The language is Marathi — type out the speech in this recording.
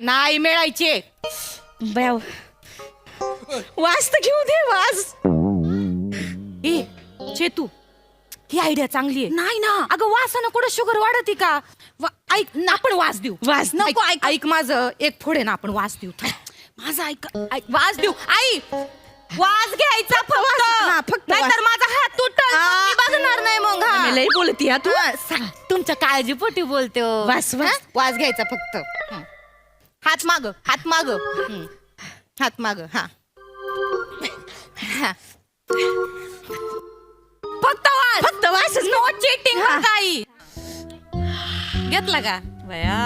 नाही मिळायचे. बयाव वास तर घेऊ दे वास. ए चेतू, ही आयडिया चांगली आहे. नाही ना अगं वासानं कुठं शुगर वाढते का? ऐक ना, आपण वास देऊ. वास नको. ऐक ऐक माझं एक फोडे ना, आपण वास देऊ. माझा ऐक वास देऊ. आई वास घ्यायचा हा, फक्त. फक्त नाहीतर वास. माझा हात तुटल, मी बघणार नाही मग. हा. लई बोलती हा तू. तुमच्या काळजीपोटी बोलते हो. वास, वास. हा? वास घ्यायचा फक्त. हात माग, हात माग, हात माग. हा हा. फक्त वास, नो चीटिंग. काही घेतला का? बया